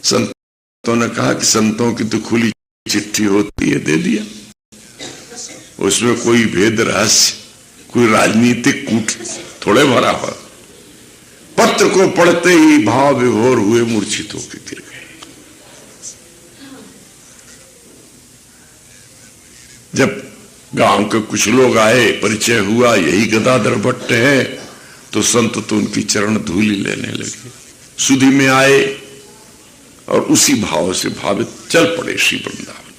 संतों ने कहा कि संतों की तो खुली चिट्ठी होती है, दे दिया। उसमें कोई भेद रहस्य, कोई राजनीतिक कूट थोड़े भरा हो। पत्र को पढ़ते ही भाव विभोर हुए, मूर्छित होकर गिर गए। जब गांव के कुछ लोग आए, परिचय हुआ यही गदाधर भट्ट है, तो संत तो उनकी चरण धूलि लेने लगे। सुधि में आए और उसी भाव से भावित चल पड़े श्री वृंदावन।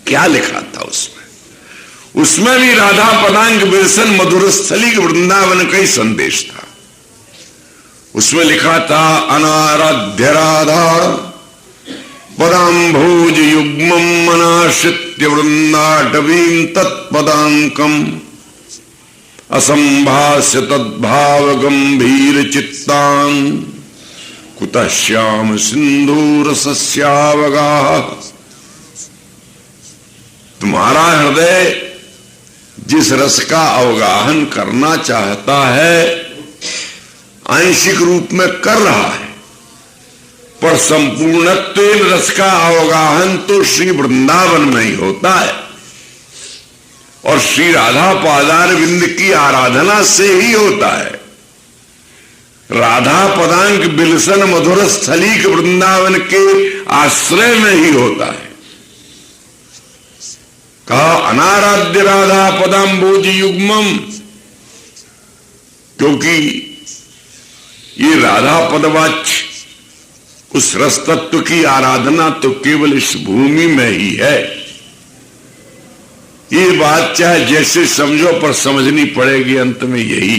क्या लिखा था उसमें? उसमें भी राधा पदांग विलसन मधुर स्थली के वृंदावन का ही संदेश था। उसमें लिखा था, अनाराध्य राधा पदाम्भोज युग्मं मनाश्रित्य वृंदाटवीं तत्पदांकम असंभाष्य तद्भाव गंभीर चित्तान कुतः श्याम सिंधूर सस्यावगाह। तुम्हारा हृदय जिस रस का अवगाहन करना चाहता है, आंशिक रूप में कर रहा है, पर संपूर्णत्व रस का अवगाहन तो श्री वृंदावन में ही होता है और श्री राधा पादारविंद की आराधना से ही होता है। राधा पदांक बिलसन मधुर स्थली के वृंदावन के आश्रय में ही होता है। कहा अनाराध्य राधा पदाम्बोज युग्मम, क्योंकि ये राधा पदवाच्य उस रस तत्व की आराधना तो केवल इस भूमि में ही है। ये बात चाहे जैसे समझो, पर समझनी पड़ेगी अंत में यही।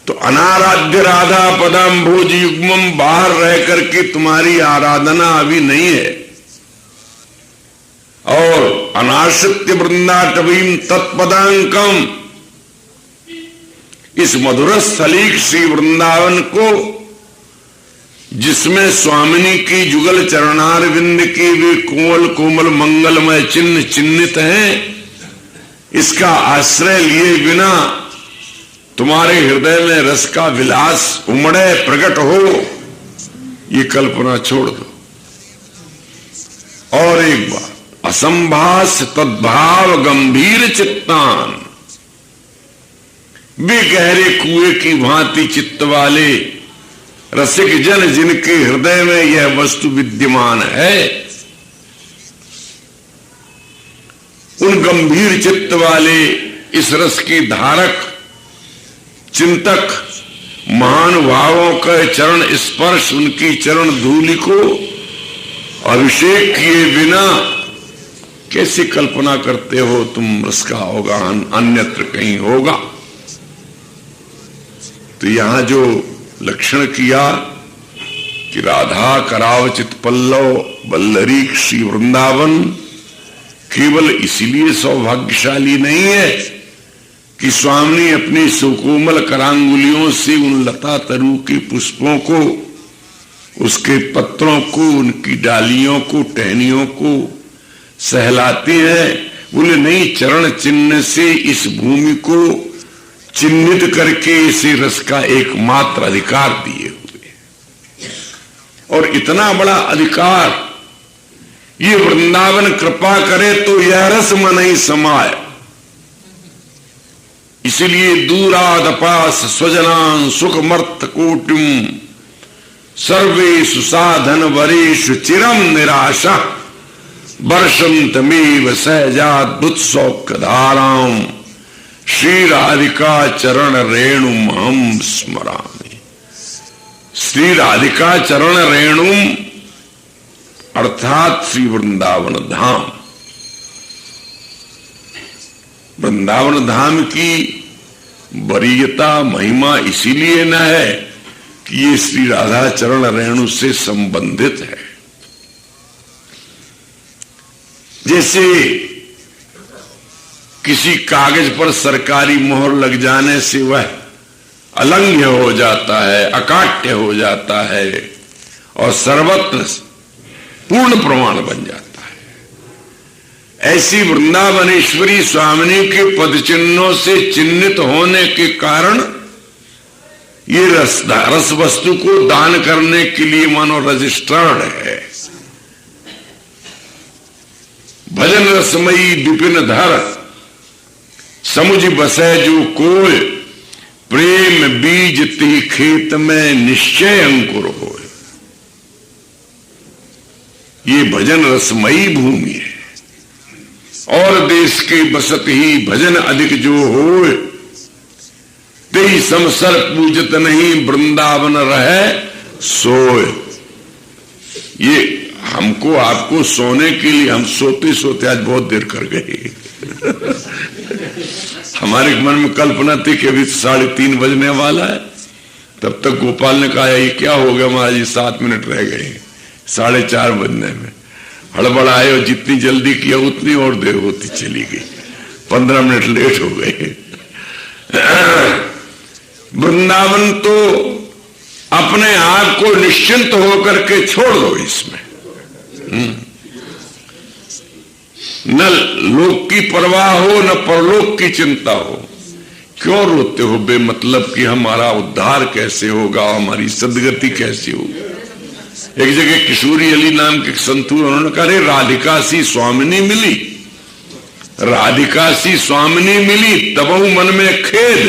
तो अनाराध्य राधा पदाम्भोज युग्मम, बाहर रह करके तुम्हारी आराधना अभी नहीं है। और अनाश्रित्य वृंदाटवीं तत्पदांकम, इस मधुर स्थली श्री वृंदावन को, जिसमें स्वामिनी की जुगल चरणारविंद की वे कोमल कोमल मंगलमय चिन्ह चिन्हित हैं, इसका आश्रय लिए बिना तुम्हारे हृदय में रस का विलास उमड़े, प्रकट हो, ये कल्पना छोड़ दो। और एक बात, असंभास तद्भाव गंभीर चित्तान, वे गहरे कुएं की भांति चित्त वाले रसिक जन जिनके हृदय में यह वस्तु विद्यमान है, उन गंभीर चित्त वाले इस रस की धारक चिंतक महानुभावों का चरण स्पर्श, उनकी चरण धूलि को अभिषेक किए बिना कैसे कल्पना करते हो तुम रस का अवगाहन अन्यत्र कहीं होगा? तो यहां जो लक्षण किया कि राधा करावचित पल्लव बल्लरी श्री वृंदावन, केवल इसलिए सौभाग्यशाली नहीं है कि स्वामी अपनी सुकोमल करांगुलियों से उन लता तरु के पुष्पों को, उसके पत्रों को, उनकी डालियों को, टहनियों को सहलाते हैं। बोले नहीं, चरण चिन्ह से इस भूमि को चिन्हित करके इसे रस का एकमात्र अधिकार दिए हुए, और इतना बड़ा अधिकार ये वृंदावन कृपा करे तो यह रस मन ही समाये। इसलिए दूरादपास स्वजनान सुखमर्थ कोटिम सर्वेषु साधन वरेषु चिरम निराशा वर्षम तमेव सहजाद्भुत सौख्यधाराम श्री राधिका चरण रेणुम हम स्मरामि। श्री राधिका चरण रेणुम अर्थात श्री वृंदावन धाम। वृंदावन धाम की वरीयता महिमा इसीलिए न है कि ये श्री राधा चरण रेणु से संबंधित है। जैसे किसी कागज पर सरकारी मोहर लग जाने से वह अलंघ्य हो जाता है, अकाट्य हो जाता है और सर्वत्र पूर्ण प्रमाण बन जाता है। ऐसी वृंदावनेश्वरी स्वामिनी के पद चिन्हों से चिन्हित होने के कारण ये रस वस्तु को दान करने के लिए मानो रजिस्टर्ड है। भजन रसमयी विपिन धर समुझ बसे जो कोय, प्रेम बीज ती खेत में निश्चय अंकुर हो। ये भजन रसमयी भूमि है। और देश के बसत ही भजन अधिक जो होए, तेई समसर पूजत नहीं वृंदावन रहे सोए। ये हमको आपको सोने के लिए, हम सोते सोते आज बहुत देर कर गए। हमारे मन में कल्पना थी कि अभी 3:30 बजने वाला है, तब तक गोपाल ने कहा ये क्या हो गया महाराज जी, 7 मिनट रह गए 4:30 बजने में। हड़बड़ाए और जितनी जल्दी किया उतनी और देर होती चली गई, 15 मिनट लेट हो गए। वृंदावन तो अपने आप को निश्चिंत होकर के छोड़ दो, इसमें न लोक की परवाह हो न परलोक की चिंता हो। क्यों रोते हो बेमतलब कि हमारा उद्धार कैसे होगा, हमारी सदगति कैसे होगी। एक जगह किशोरी अली नाम के संतू, उन्होंने कहा रे राधिका सी स्वामिनी मिली, राधिका सी स्वामिनी मिली तब मन में खेद,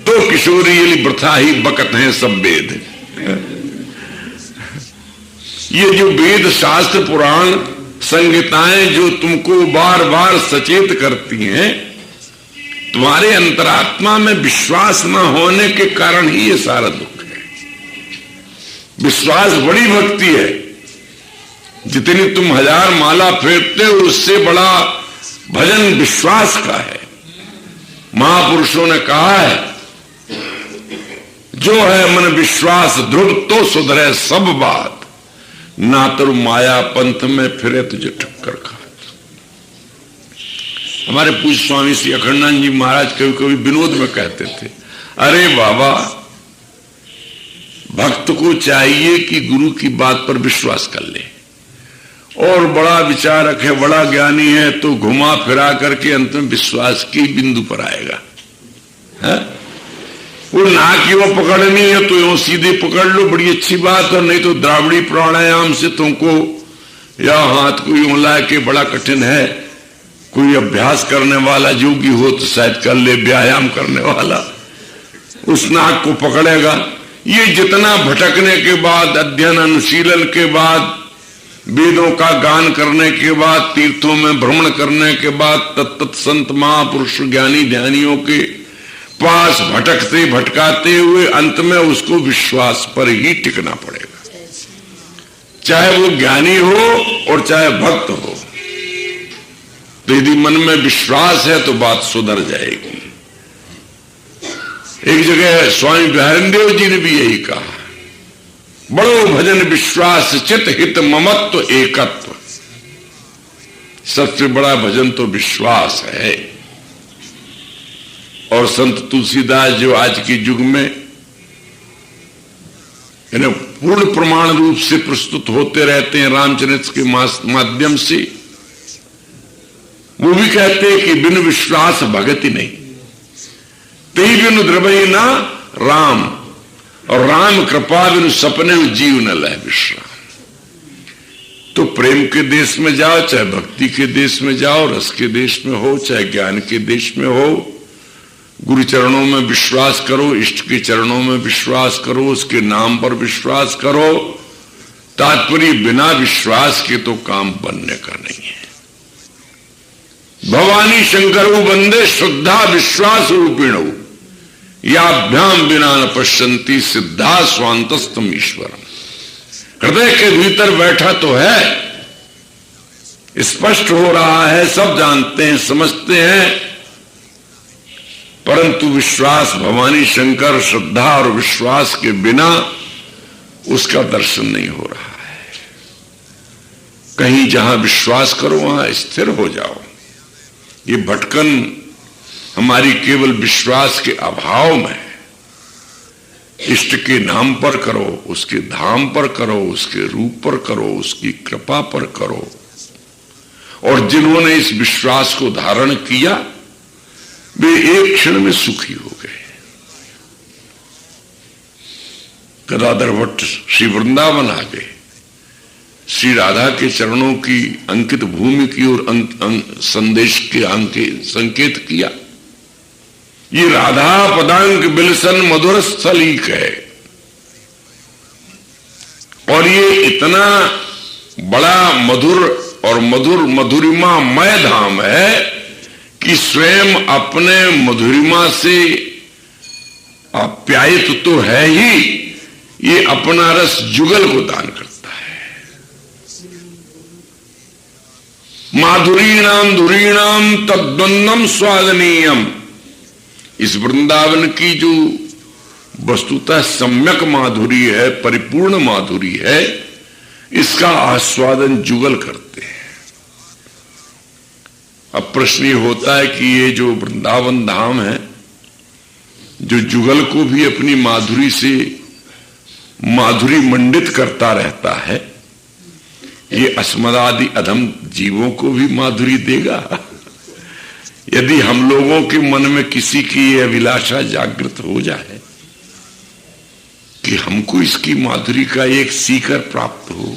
तो किशोरी अली वृथा ही बकत हैं सब वेद। ये जो वेद शास्त्र पुराण संहिताएं जो तुमको बार बार सचेत करती हैं, तुम्हारे अंतरात्मा में विश्वास न होने के कारण ही ये सारा दुख है। विश्वास बड़ी भक्ति है। जितनी तुम 1000 माला फेरते हो उससे बड़ा भजन विश्वास का है। महापुरुषों ने कहा है जो है मन विश्वास ध्रुव तो सुधरे सब बात, ना तो माया पंथ में फिरे तुझे ठक्कर खात। हमारे पूज्य स्वामी श्री अखंडानंद जी महाराज कभी कभी विनोद में कहते थे, अरे बाबा भक्त को चाहिए कि गुरु की बात पर विश्वास कर ले, और बड़ा विचारक है, बड़ा ज्ञानी है, तो घुमा फिरा करके अंत में विश्वास की बिंदु पर आएगा। है? वो ना कि वो पकड़नी है तो यूं सीधे पकड़ लो, बड़ी अच्छी बात, और नहीं तो द्राविड़ी प्राणायाम से तुमको या हाथ को यूं ला के, बड़ा कठिन है। कोई अभ्यास करने वाला योगी हो तो शायद कर ले, व्यायाम करने वाला उस नाक को पकड़ेगा। ये जितना भटकने के बाद, अध्ययन अनुशीलन के बाद, वेदों का गान करने के बाद, तीर्थों में भ्रमण करने के बाद, तत्त संत महापुरुष ज्ञानी ध्यानियों के पास भटकते भटकाते हुए अंत में उसको विश्वास पर ही टिकना पड़ेगा, चाहे वो ज्ञानी हो और चाहे भक्त हो। तो यदि मन में विश्वास है तो बात सुधर जाएगी। एक जगह स्वामी बिहारीदेव जी ने भी यही कहा, बड़ो भजन विश्वास चित हित ममत्व एकत्व। सबसे बड़ा भजन तो विश्वास है। और संत तुलसीदास जो आज के युग में पूर्ण प्रमाण रूप से प्रस्तुत होते रहते हैं रामचरित के माध्यम से, वो भी कहते हैं कि बिन विश्वास भगति नहीं, तेई बिन द्रवई ना राम, और राम कृपा बिन सपने जीव न लह विश्राम। तो प्रेम के देश में जाओ, चाहे भक्ति के देश में जाओ, रस के देश में हो, चाहे ज्ञान के देश में हो, गुरु चरणों में विश्वास करो, इष्ट के चरणों में विश्वास करो, उसके नाम पर विश्वास करो। तात्पर्य बिना विश्वास के तो काम बनने का नहीं है। भवानी शंकरो वंदे श्रद्धा विश्वास रूपिणो, याभ्याम बिना न पश्यंती सिद्धा स्वांतस्तम ईश्वरम। हृदय के भीतर बैठा तो है, स्पष्ट हो रहा है, सब जानते हैं, समझते हैं, परंतु विश्वास भवानी शंकर श्रद्धा और विश्वास के बिना उसका दर्शन नहीं हो रहा है। कहीं जहां विश्वास करो वहां स्थिर हो जाओ। ये भटकन हमारी केवल विश्वास के अभाव में है। इष्ट के नाम पर करो, उसके धाम पर करो, उसके रूप पर करो, उसकी कृपा पर करो। और जिन्होंने इस विश्वास को धारण किया वे एक क्षण में सुखी हो गए। गदाधर भट्ट श्री वृंदावन आ गए, श्री राधा के चरणों की अंकित भूमि की ओर संदेश के संकेत किया। ये राधा पदांक बिलसन मधुर स्थलीक है, और ये इतना बड़ा मधुर और मधुरिमा धाम है कि स्वयं अपने मधुरिमा से आप्यायित तो है ही, ये अपना रस जुगल को दान करता है। माधुरीणाम धुरीणाम तद्वंदम स्वादनीयम, इस वृंदावन की जो वस्तुतः सम्यक माधुरी है, परिपूर्ण माधुरी है, इसका आस्वादन जुगल करते हैं। अब प्रश्न ये होता है कि ये जो वृंदावन धाम है, जो जुगल को भी अपनी माधुरी से माधुरी मंडित करता रहता है, ये अस्मदादि अधम जीवों को भी माधुरी देगा? यदि हम लोगों के मन में किसी की ये अभिलाषा जागृत हो जाए कि हमको इसकी माधुरी का एक सीकर प्राप्त हो,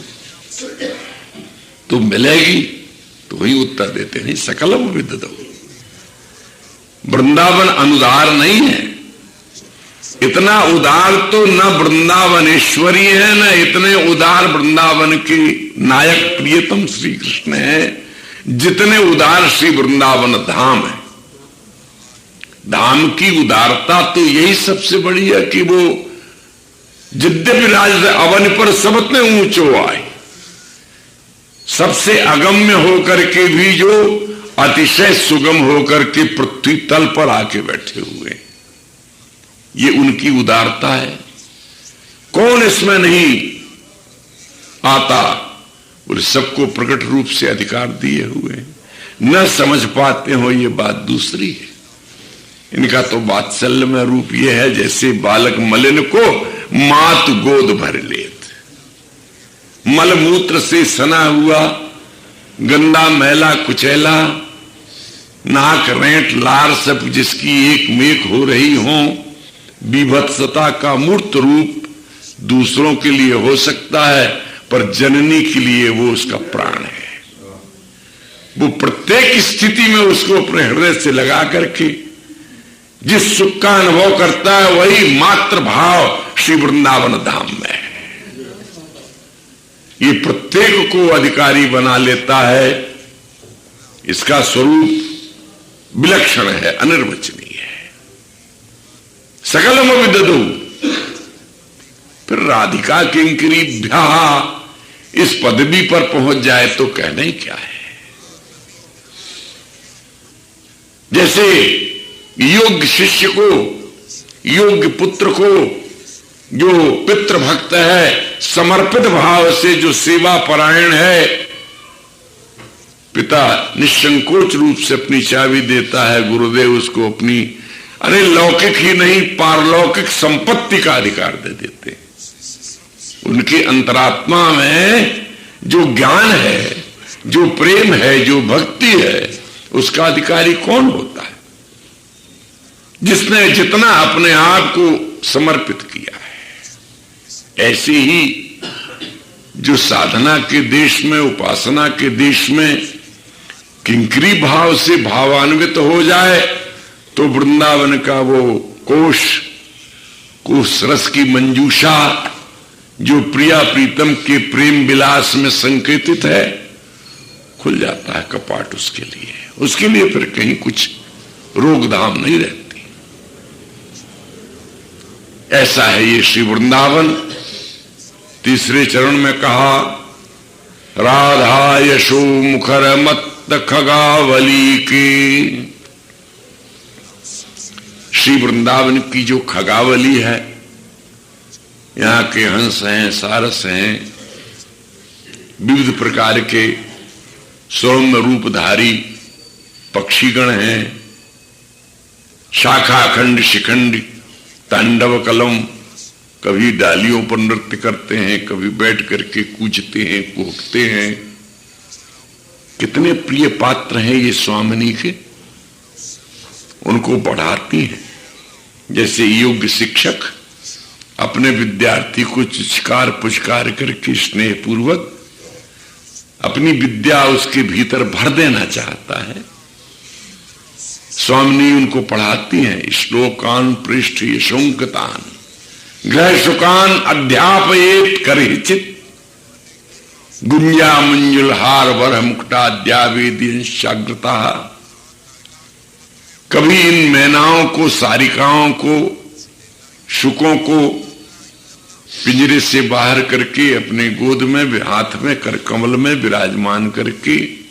तो मिलेगी? तो वही उत्तर देते नहीं, सकलम विदधौ। वृंदावन अनुदार नहीं है, इतना उदार तो न वृंदावनेश्वरी है, न इतने उदार वृंदावन के नायक प्रियतम श्री कृष्ण है जितने उदार श्री वृंदावन धाम है। धाम की उदारता तो यही सबसे बड़ी है कि वो यद्यपि राज अवन पर सबतने ऊंचो आए, सबसे अगम्य होकर के भी जो अतिशय सुगम होकर के पृथ्वी तल पर आके बैठे हुए, ये उनकी उदारता है। कौन इसमें नहीं आता? बोले सबको प्रकट रूप से अधिकार दिए हुए, न समझ पाते हो ये बात दूसरी है। इनका तो वात्सल्य में रूप ये है जैसे बालक मलिन को मात गोद भर लेत। मलमूत्र से सना हुआ गंदा मैला कुचैला, नाक रेंट लार सब जिसकी एक मेक हो रही हो, विभत्सता का मूर्त रूप दूसरों के लिए हो सकता है, पर जननी के लिए वो उसका प्राण है। वो प्रत्येक स्थिति में उसको अपने हृदय से लगा करके जिस सुख का अनुभव करता है, वही मात्र भाव श्री वृंदावन धाम में है। ये प्रत्येक को अधिकारी बना लेता है। इसका स्वरूप विलक्षण है, अनिर्वचनीय है। सकलम विदधौ। फिर राधिका किंकरीभ्या इस पदवी पर पहुंच जाए तो कहना ही क्या है। जैसे योग्य शिष्य को, योग्य पुत्र को, जो पितृ भक्त है, समर्पित भाव से जो सेवा परायण है, पिता निसंकोच रूप से अपनी चाबी देता है, गुरुदेव उसको अपनी अरे लौकिक ही नहीं पारलौकिक संपत्ति का अधिकार दे देते। उनकी अंतरात्मा में जो ज्ञान है, जो प्रेम है, जो भक्ति है, उसका अधिकारी कौन होता है? जिसने जितना अपने आप को समर्पित किया है। ऐसे ही जो साधना के देश में, उपासना के देश में किंकरी भाव से भावान्वित हो जाए तो वृंदावन का वो कोश रस की मंजूषा जो प्रिया प्रीतम के प्रेम विलास में संकेतित है, खुल जाता है कपाट उसके लिए। उसके लिए फिर कहीं कुछ रोकथाम नहीं रहती। ऐसा है ये श्री वृंदावन। तीसरे चरण में कहा राधा यशो मुखर मत्त खगावली की। श्री वृंदावन की जो खगावली है, यहाँ के हंस हैं, सारस हैं, विविध प्रकार के सौम्य रूपधारी पक्षीगण हैं, शाखा खंड शिखंड तांडव कलम, कभी डालियों पर नृत्य करते हैं, कभी बैठ करके कूजते हैं, कूकते हैं। कितने प्रिय पात्र हैं ये स्वामिनी के, उनको बढ़ाती हैं। जैसे योग्य शिक्षक अपने विद्यार्थी को चिचकार पुचकार करके स्नेह पूर्वक अपनी विद्या उसके भीतर भर देना चाहता है। स्वामिनी उनको पढ़ाती हैं, श्लोकान पृष्ठ यशोंकतान ग्रह शुकान अध्यापयेत करहिचित गुंजा मंजुल हार वर मुक्टाद्यावेदिंशाग्रता। कभी इन मैनाओं को, सारिकाओं को, शुकों को पिंजरे से बाहर करके अपने गोद में, हाथ में करकमल में विराजमान करके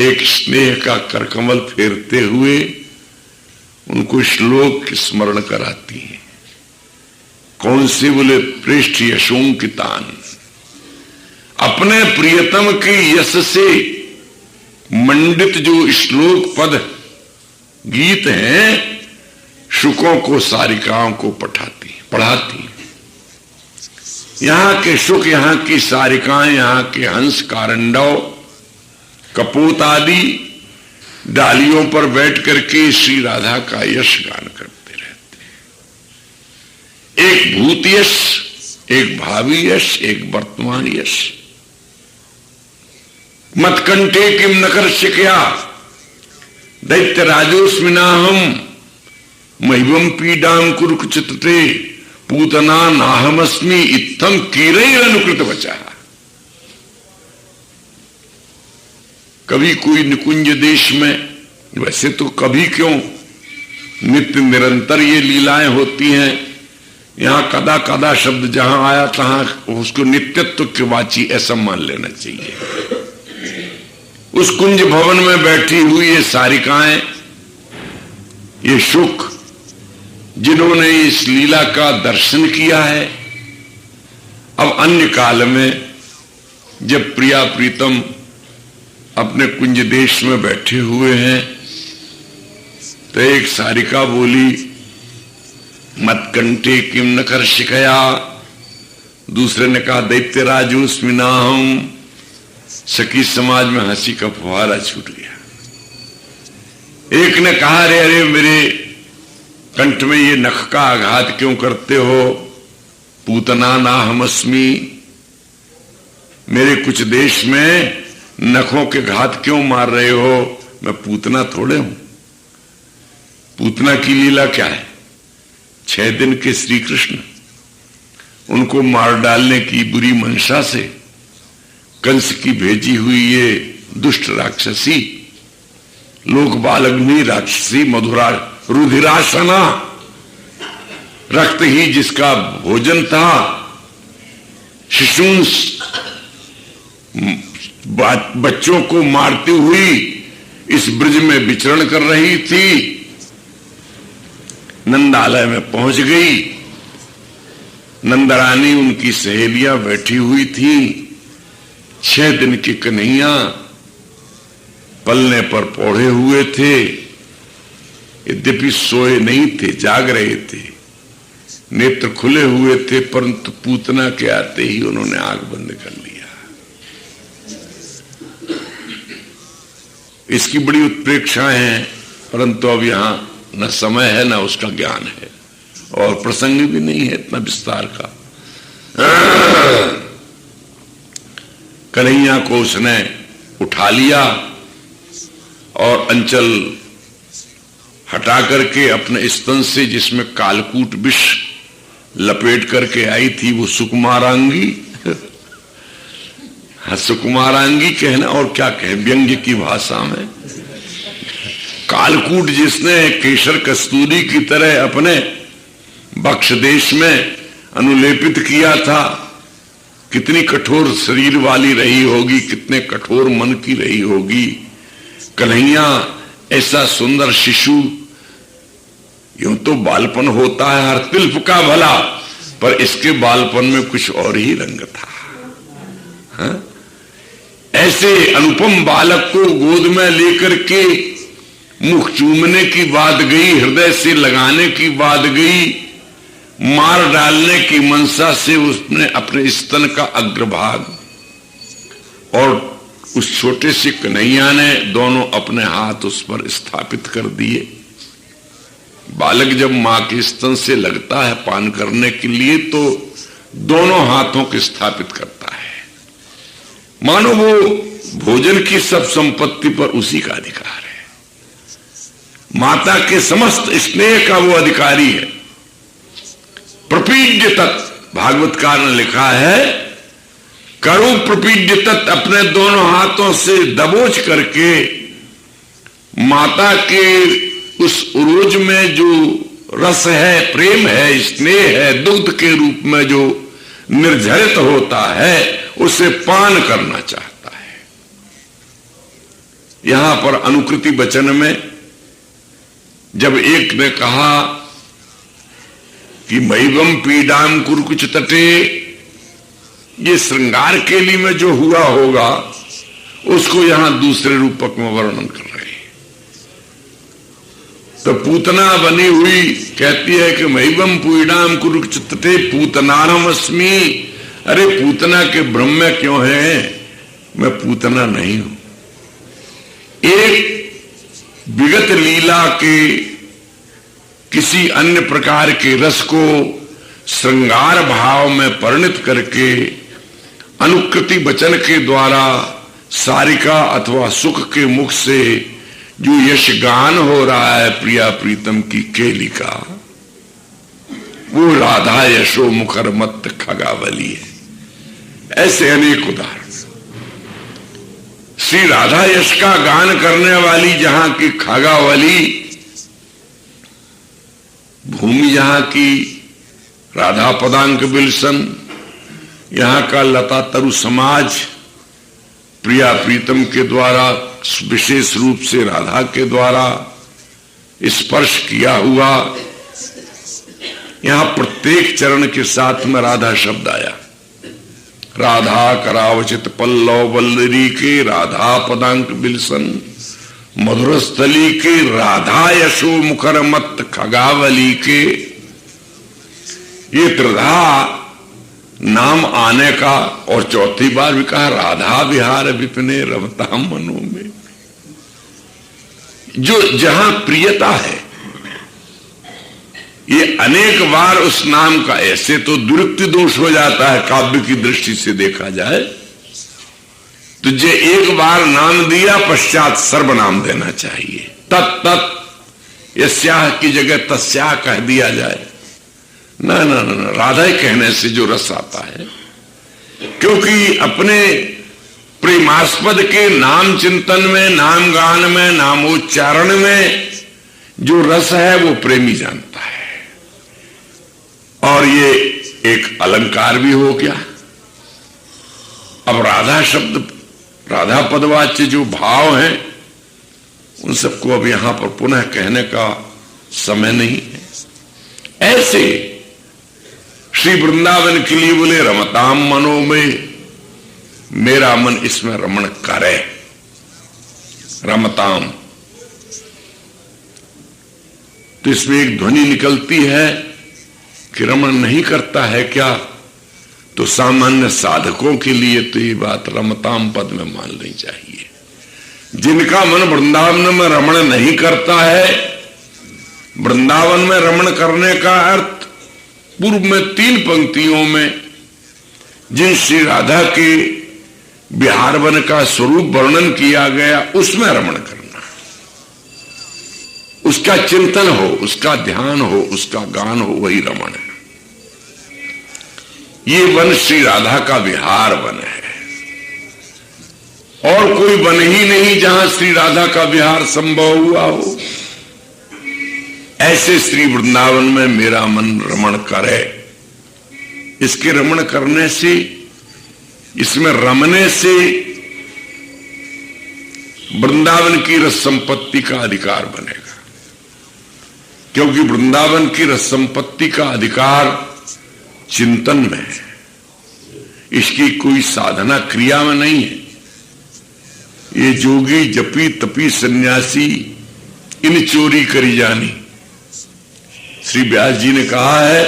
एक स्नेह का करकमल फेरते हुए उनको श्लोक स्मरण कराती हैं। कौन से? बोले पृष्ठ यशोंकितान, अपने प्रियतम के यश से मंडित जो श्लोक पद गीत हैं, शुकों को, सारिकाओं को पढ़ाती। यहां के शुक, यहां की सारिकाएं, यहां के हंस, कारंडव, कपूत आदि डालियों पर बैठ करके श्री राधा का यश गान करते रहते हैं। एक भूत यश, एक भावी यश, एक वर्तमान यश। मत्कंठे किम नकर शिकया दैत्य राजोस्मिनाहम महिवम पीडाम कुरुचितते पूतना नाहमस्मि इत्थम कीरैर अनुकृत वचा। कभी कोई निकुंज देश में, वैसे तो कभी क्यों, नित्य निरंतर ये लीलाएं होती हैं। यहां कदा कदा शब्द जहां आया तहां उसको नित्यत्व के वाची ऐसा मान लेना चाहिए। उस कुंज भवन में बैठी हुई ये सारिकाएं, ये शुक, जिन्होंने इस लीला का दर्शन किया है, अब अन्य काल में जब प्रिया प्रीतम अपने कुंज देश में बैठे हुए हैं तो एक सारिका बोली, मत्कंठे किम न कर शिकया। दूसरे ने कहा, दैत्य राजोस्मिनाहम। सखी समाज में हंसी का फुहारा छूट गया। एक ने कहा, अरे अरे मेरे कंठ में ये नख का आघात क्यों करते हो? पूतना ना हमस्मी, मेरे कुछ देश में नखों के घात क्यों मार रहे हो? मैं पूतना थोड़े हूं। पूतना की लीला क्या है? 6 दिन के श्री कृष्ण, उनको मार डालने की बुरी मंशा से कंस की भेजी हुई ये दुष्ट राक्षसी, लोक बालग्नि राक्षसी, मधुरा रुधिरासना, रक्त ही जिसका भोजन था, शिशुंस, बच्चों को मारती हुई इस ब्रज में विचरण कर रही थी। नंदालय में पहुंच गई। नंदरानी, उनकी सहेलियां बैठी हुई थी। 6 दिन के कन्हैया पलने पर पौड़े हुए थे, यद्यपि सोए नहीं थे, जाग रहे थे, नेत्र खुले हुए थे, परंतु पूतना के आते ही उन्होंने आंख बंद कर लिया। इसकी बड़ी उत्प्रेक्षाएं हैं, परंतु अब यहां न समय है न उसका ज्ञान है, और प्रसंग भी नहीं है इतना विस्तार का। कन्हैया को उसने उठा लिया और अंचल हटा करके अपने स्तन से, जिसमें कालकूट विष लपेट करके आई थी, वो सुकुमारांगी, सुकुमारांगी कहना और क्या कहे व्यंग्य की भाषा में, कालकूट जिसने केशर कस्तूरी की तरह अपने बक्ष देश में अनुलेपित किया था, कितनी कठोर शरीर वाली रही होगी, कितने कठोर मन की रही होगी। कन्हैया ऐसा सुंदर शिशु, यूं तो बालपन होता है हर तिल्फ का भला, पर इसके बालपन में कुछ और ही रंग था। हाँ? ऐसे अनुपम बालक को गोद में लेकर के मुख चूमने की बात गई, हृदय से लगाने की बात गई, मार डालने की मनसा से उसने अपने स्तन का अग्रभाग और उस छोटे से कन्हैया ने दोनों अपने हाथ उस पर स्थापित कर दिए। बालक जब मां के स्तन से लगता है पान करने के लिए तो दोनों हाथों को स्थापित करता है, मानो वो भोजन की सब संपत्ति पर उसी का अधिकार है, माता के समस्त स्नेह का वो अधिकारी है। प्रपीड्य तत्, भागवतकार ने लिखा है, करु प्रपीड्य तत्, अपने दोनों हाथों से दबोच करके माता के उस उरोज में जो रस है, प्रेम है, स्नेह है, दुग्ध के रूप में जो निर्झरित होता है उसे पान करना चाहता है। यहां पर अनुकृति वचन में जब एक ने कहा कि मैवम पीडाम कुरुकुच तटे, ये श्रृंगार के लिए में जो हुआ होगा उसको यहां दूसरे रूपक में वर्णन कर रहे हैं। तो पूतना बनी हुई कहती है कि मैवम पीडाम कुरुकुच तटे पूतनारम अस्मि। अरे पूतना के ब्रह्म में क्यों है, मैं पूतना नहीं हूं। एक विगत लीला के किसी अन्य प्रकार के रस को श्रृंगार भाव में परिणत करके अनुकृति वचन के द्वारा सारिका अथवा सुख के मुख से जो यश गान हो रहा है प्रिया प्रीतम की केली का, वो राधा यशो मुखर मत खगावली है। ऐसे अनेक उदाहरण। श्री राधा यश का गान करने वाली जहां की खगावली, भूमि जहां की राधा पदांक बिलसन, यहां का लता तरु समाज प्रिया प्रीतम के द्वारा, विशेष रूप से राधा के द्वारा स्पर्श किया हुआ, यहां प्रत्येक चरण के साथ में राधा शब्द आया। राधा करावचित पल्लव वल्लरी के, राधा पदांक बिलसन मधुर स्थली के, राधा यशो मुखर मत खगावली के। ये त्रिधा नाम आने का, और चौथी बार भी कहा राधा विहार विपिने रमता मनो में। जो जहां प्रियता है, ये अनेक बार उस नाम का, ऐसे तो दुरुक्ति दोष हो जाता है काव्य की दृष्टि से देखा जाए, तुझे एक बार नाम दिया पश्चात सर्वनाम देना चाहिए। तत् यस्याह की जगह तस्याह कह दिया जाए, ना ना ना, राधा ही कहने से जो रस आता है, क्योंकि अपने प्रेमास्पद के नाम चिंतन में, नाम गान में, नामोच्चारण में जो रस है वो प्रेमी जानता है। और ये एक अलंकार भी हो गया। अब राधा शब्द, राधा पदवाच्य जो भाव है, उन सबको अब यहां पर पुनः कहने का समय नहीं है। ऐसे श्री वृंदावन के लिए बोले रमताम मनो में, मेरा मन इसमें रमण करे। रमताम, तो इसमें एक ध्वनि निकलती है कि रमण नहीं करता है क्या, तो सामान्य साधकों के लिए तो ये बात रमताम पद में मान लेनी चाहिए। जिनका मन वृंदावन में रमण नहीं करता है, वृंदावन में रमण करने का अर्थ पूर्व में 3 पंक्तियों में जिन श्री राधा के बिहार वन का स्वरूप वर्णन किया गया, उसमें रमण करना, उसका चिंतन हो, उसका ध्यान हो, उसका गान हो, वही रमण है। ये वन श्री राधा का विहार वन है, और कोई वन ही नहीं जहां श्री राधा का विहार संभव हुआ हो। ऐसे श्री वृंदावन में मेरा मन रमण करे। इसके रमण करने से, इसमें रमने से वृंदावन की रस संपत्ति का अधिकार बनेगा, क्योंकि वृंदावन की रस संपत्ति का अधिकार चिंतन में है, इसकी कोई साधना क्रिया में नहीं है। ये जोगी जपी तपी सन्यासी इन चोरी करी जानी, श्री व्यास जी ने कहा है,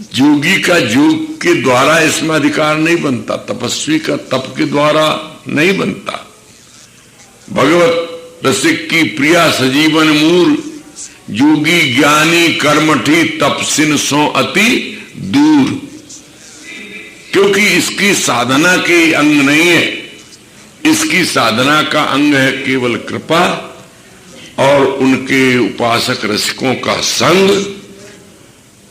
जोगी का योग के द्वारा इसमें अधिकार नहीं बनता, तपस्वी का तप के द्वारा नहीं बनता। भगवत रसिक की प्रिया सजीवन मूल योगी ज्ञानी कर्मठी तपसिन सो अति दूर, क्योंकि इसकी साधना के अंग नहीं है, इसकी साधना का अंग है केवल कृपा और उनके उपासक रसिकों का संग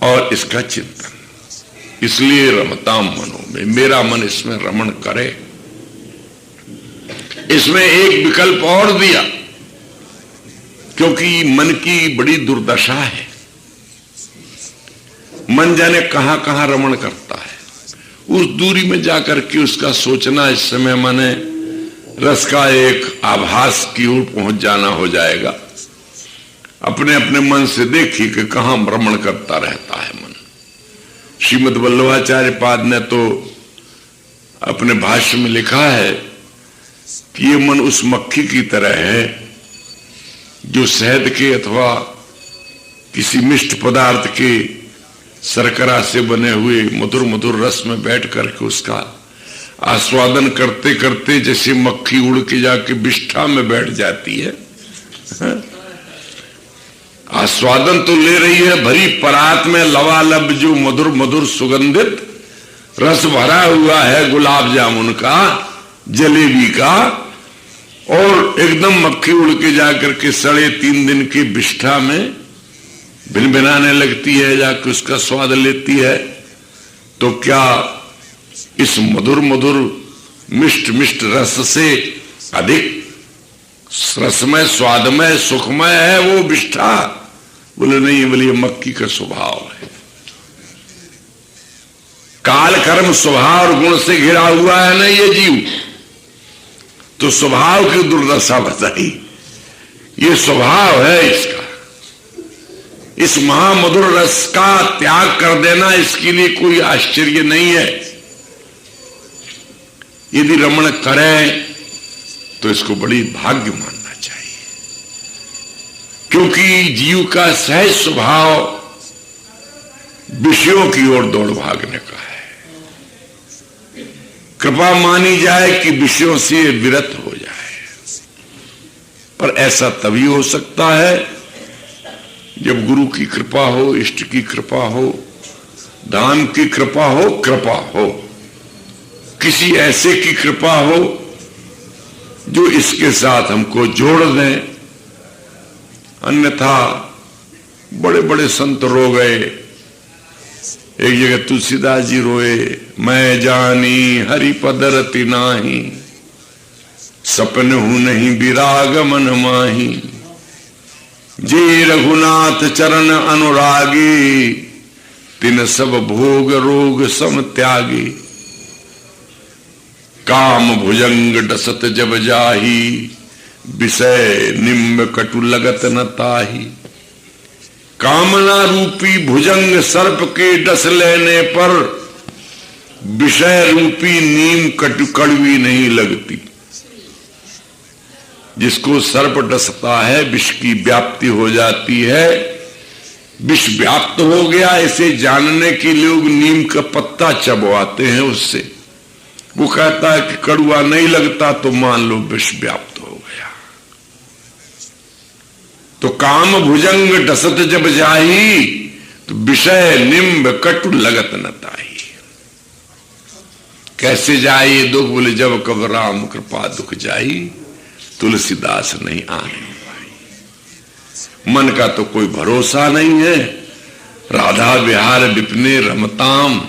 और इसका चिंतन। इसलिए रमताम मनो में, मेरा मन इसमें रमण करे। इसमें एक विकल्प और दिया, क्योंकि मन की बड़ी दुर्दशा है, मन जाने कहां कहां रमण करता है। उस दूरी में जाकर के उसका सोचना, इस समय माने रस का एक आभास की ओर पहुंच जाना हो जाएगा। अपने अपने मन से देखिए कि कहां भ्रमण करता रहता है मन। श्रीमद् वल्लभाचार्य पाद ने तो अपने भाष्य में लिखा है कि ये मन उस मक्खी की तरह है जो शहद के अथवा किसी मिष्ट पदार्थ के शर्करा से बने हुए मधुर मधुर रस में बैठ करके उसका आस्वादन करते करते जैसे मक्खी उड़ के जाके विष्ठा में बैठ जाती है। आस्वादन तो ले रही है, भरी परात में लवालब जो मधुर मधुर सुगंधित रस भरा हुआ है गुलाब जामुन का, जलेबी का, और एकदम मक्खी उड़ के जाकर के 3.5 दिन की विष्ठा में भिनभिनाने लगती है, जाके उसका स्वाद लेती है। तो क्या इस मधुर मधुर मिष्ट मिष्ट रस से अधिक रसमय स्वादमय सुखमय है वो विष्ठा? बोले नहीं, बोले ये मक्खी का स्वभाव है, काल कर्म स्वभाव और गुण से घिरा हुआ है ना ये जीव। तो स्वभाव की दुर्दशा बताई, ये स्वभाव है इसका। इस महामधुर रस का त्याग कर देना इसके लिए कोई आश्चर्य नहीं है। यदि रमण करें तो इसको बड़ी भाग्य मानना चाहिए, क्योंकि जीव का सहज स्वभाव विषयों की ओर दौड़ भागने का है। कृपा मानी जाए कि विषयों से विरत हो जाए, पर ऐसा तभी हो सकता है जब गुरु की कृपा हो, इष्ट की कृपा हो, धाम की कृपा हो, किसी ऐसे की कृपा हो जो इसके साथ हमको जोड़ दें। अन्यथा बड़े बड़े संत रो गए। एक जगह तुलसीदास जी रोए, मैं जानी हरि पद रति नाही, सपन हूं नहीं विराग मन माही, जे रघुनाथ चरण अनुरागी, तिन सब भोग रोग सम त्यागी, काम भुजंग डसत जब जाही, विषय निम्ब कटु लगत न ताही। कामना रूपी भुजंग सर्प के डस लेने पर, विषय रूपी नीम कटु कड़वी नहीं लगती। जिसको सर्प डसता है विष की व्याप्ति हो जाती है, विष व्याप्त हो गया इसे जानने के लोग नीम का पत्ता चबवाते हैं उससे। वो कहता है कि कड़वा नहीं लगता, तो मान लो विष व्याप्त हो गया। तो काम भुजंग डसत जब जाही, तो विषय निम्ब कटु लगत न ताही। कैसे जाए ये दुख? बोले जब कब राम कृपा दुख जाई, तुलसीदास नहीं आने पाई। मन का तो कोई भरोसा नहीं है। राधा विहार विपने रमताम,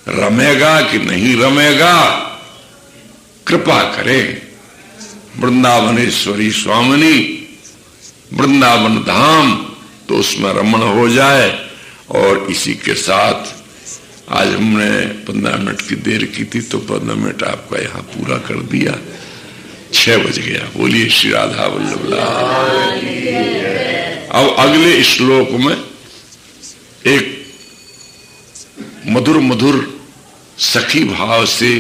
रमेगा कि नहीं रमेगा? कृपा करें वृंदावनेश्वरी स्वामिनी, वृंदावन धाम, तो उसमें रमण हो जाए। और इसी के साथ आज हमने 15 मिनट की देर की थी, तो 15 मिनट आपका यहाँ पूरा कर दिया। 6 बज गया। बोलिए श्री राधा वल्लभ। अब अगले श्लोक में एक मधुर मधुर सखी भाव से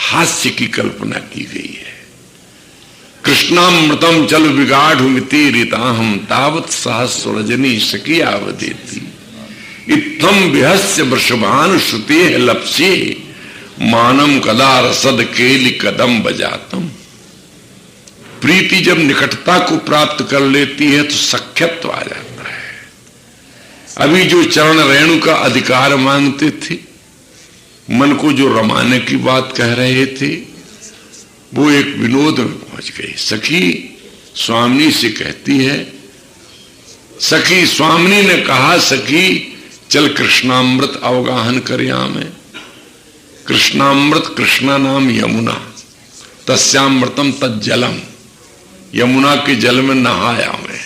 हास्य की कल्पना की गई है। कृष्णामृतम चल विगाढ़ मिति रीताहम, तावत सहस्र रजनी सखी आवदेती, इत्थम विहस्य वृषभान श्रुते लप्से, मानम कदा रसद केलि कदम बजातम। प्रीति जब निकटता को प्राप्त कर लेती है तो सख्यत्व आ जाता है। अभी जो चरण रेणु का अधिकार मांगते थे, मन को जो रमाने की बात कह रहे थे, वो एक विनोद में पहुंच गए। सखी स्वामिनी से कहती है, सखी स्वामिनी ने कहा, सखी चल कृष्णामृत अवगाहन करयामे। कृष्णामृत, कृष्णा नाम यमुना, तस्यामृतम तज्जलम, यमुना के जल में नहाया मैं।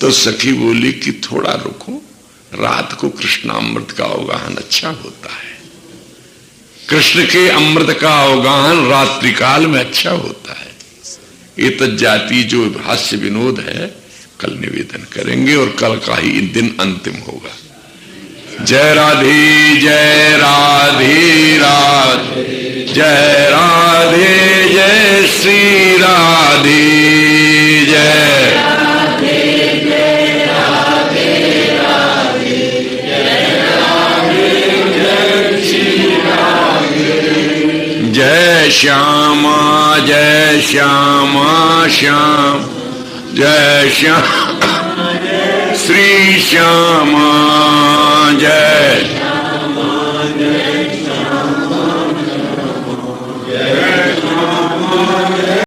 तो सखी बोली कि थोड़ा रुको, रात को कृष्णामृत का अवगाहन अच्छा होता है। कृष्ण के अमृत का अवगाहन रात्रि काल में अच्छा होता है। ये तज्जाति जो हास्य विनोद है कल निवेदन करेंगे और कल का ही दिन अंतिम होगा। जय राधे जय राधे राधे जय राधे जय श्री राधे जय राधे जय राधे राधे जय राधे जय श्री राधे। जय श्यामा श्याम, जय श्याम श्री श्यामा